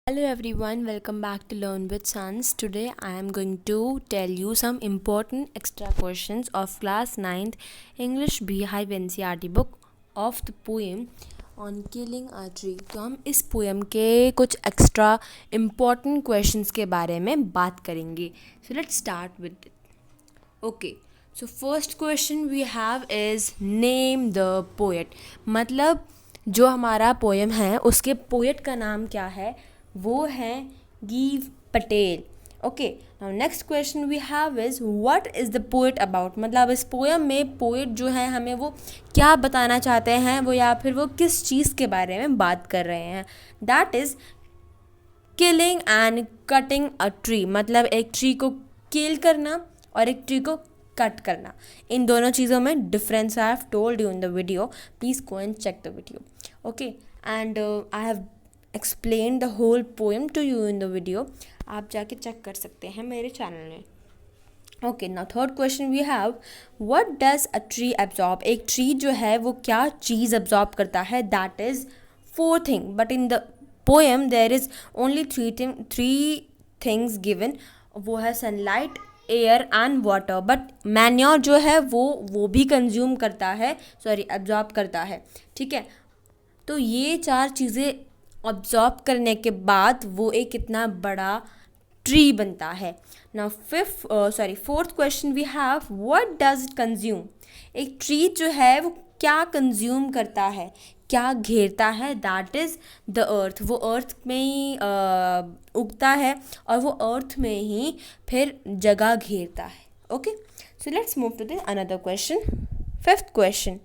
Hello everyone, welcome back to Learn with Sons. Today I am going to tell you some important extra questions of class 9th English beehive NCERT book of the poem on killing a tree. तो हम इस poem के कुछ extra important questions के बारे में बात करेंगे. So let's start with it. Okay. So first question we have is name the poet. मतलब जो हमारा पोएम है उसके पोएट का नाम क्या है, वो है गिव Patel. Okay, now next question we have is what is the poet about. मतलब इस पोएम में पोएट जो है हमें वो क्या बताना चाहते हैं, वो या फिर वो किस चीज़ के बारे में बात कर रहे हैं. That is killing and cutting a tree. मतलब एक ट्री को किल करना और एक ट्री को कट करना, इन दोनों चीज़ों में difference I have told you in the video. Please go and check the video. Okay, and I have explain the whole poem to you in the video. आप जाके चेक कर सकते हैं मेरे चैनल में. Okay, now third question we have what does a tree absorb. एक tree जो है वो क्या चीज़ एब्जॉर्ब करता है. That is 4 thing, but in the poem there is only 3 things given. वो है sunlight, air and water. But manure जो है वो भी कंज्यूम करता है, एब्जॉर्ब करता है. ठीक है, तो ये 4 चीज़ें ऑब्जॉर्ब करने के बाद वो एक कितना बड़ा ट्री बनता है. Now fourth question we have what does it consume. एक ट्री जो है वो क्या कंज्यूम करता है, क्या घेरता है. That is the earth. वो अर्थ में ही उगता है और वो अर्थ में ही फिर जगह घेरता है. Okay, so let's move to the another question. Fifth question,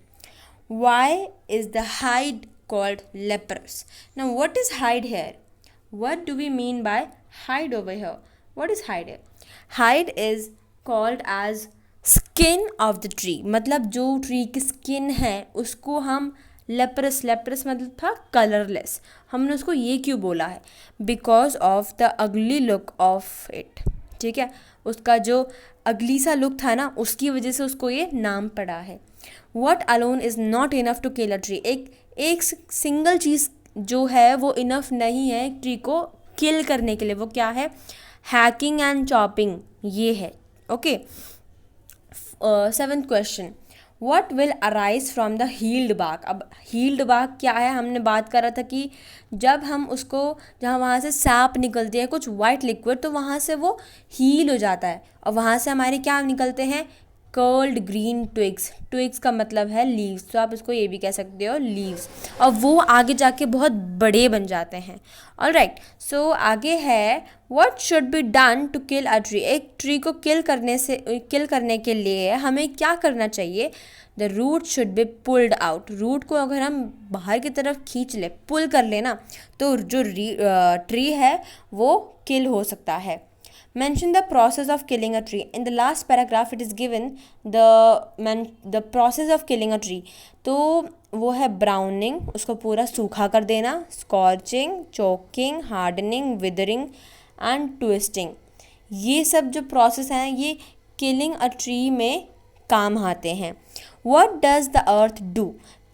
why is the hide called leprous. Now what is hide here? What do we mean by hide over here? What is hide here? Hide is called as skin of the tree. मतलब जो tree की skin है उसको हम leprous मतलब था colourless. हमने उसको ये क्यों बोला है? Because of the ugly look of it. ठीक है, उसका जो अगली सा लुक था ना, उसकी वजह से उसको ये नाम पड़ा है. What alone is not enough to kill a tree. एक सिंगल चीज़ जो है वो इनफ नहीं है एक ट्री को किल करने के लिए. वो क्या है? हैकिंग एंड चॉपिंग, ये है. Okay, seventh question, what will arise from the healed bark. अब हील्ड बार्क क्या है? हमने बात करा था कि जब हम उसको, जहाँ वहाँ से सैप निकलती है कुछ वाइट लिक्विड, तो वहाँ से वो हील हो जाता है और वहाँ से हमारे क्या निकलते हैं? कर्ल्ड ग्रीन ट्विग्स का मतलब है लीव्स. तो आप इसको ये भी कह सकते हो लीव्स. और वो आगे जाके बहुत बड़े बन जाते हैं. ऑलराइट, सो आगे है what should be done to kill a tree. एक ट्री को किल करने के लिए हमें क्या करना चाहिए? The root should be pulled out. Root को अगर हम बाहर की तरफ खींच ले, पुल कर लेना, तो जो ट्री है वो किल हो सकता है. Mention the process of killing a tree. In the last paragraph it is given the process of killing a tree. तो वो है browning, उसको पूरा सूखा कर देना, scorching, choking, hardening, withering and twisting. ये सब जो process हैं ये killing a tree में काम आते हैं. What does the earth do?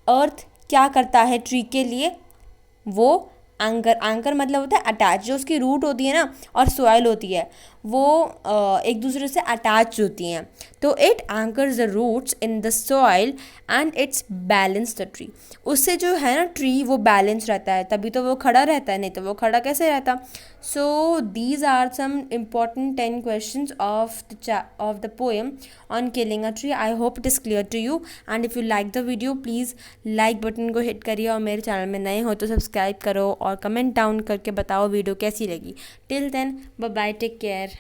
Earth क्या करता है ट्री के लिए? वो एंकर मतलब होता है अटैच. जो उसकी रूट होती है ना और सॉइल होती है वो एक दूसरे से अटैच होती हैं. तो it anchors the roots in the soil and its balance the tree. उससे जो है ना ट्री वो बैलेंस रहता है, तभी तो वो खड़ा रहता है, नहीं तो वो खड़ा कैसे रहता. So these are some important 10 questions of the poem on killing a tree. I hope it is clear to you. And if you like the video please like button को हिट करिए और मेरे चैनल में नए हो तो subscribe करो और कमेंट डाउन करके बताओ वीडियो कैसी लगी. Till then, bye bye, take care.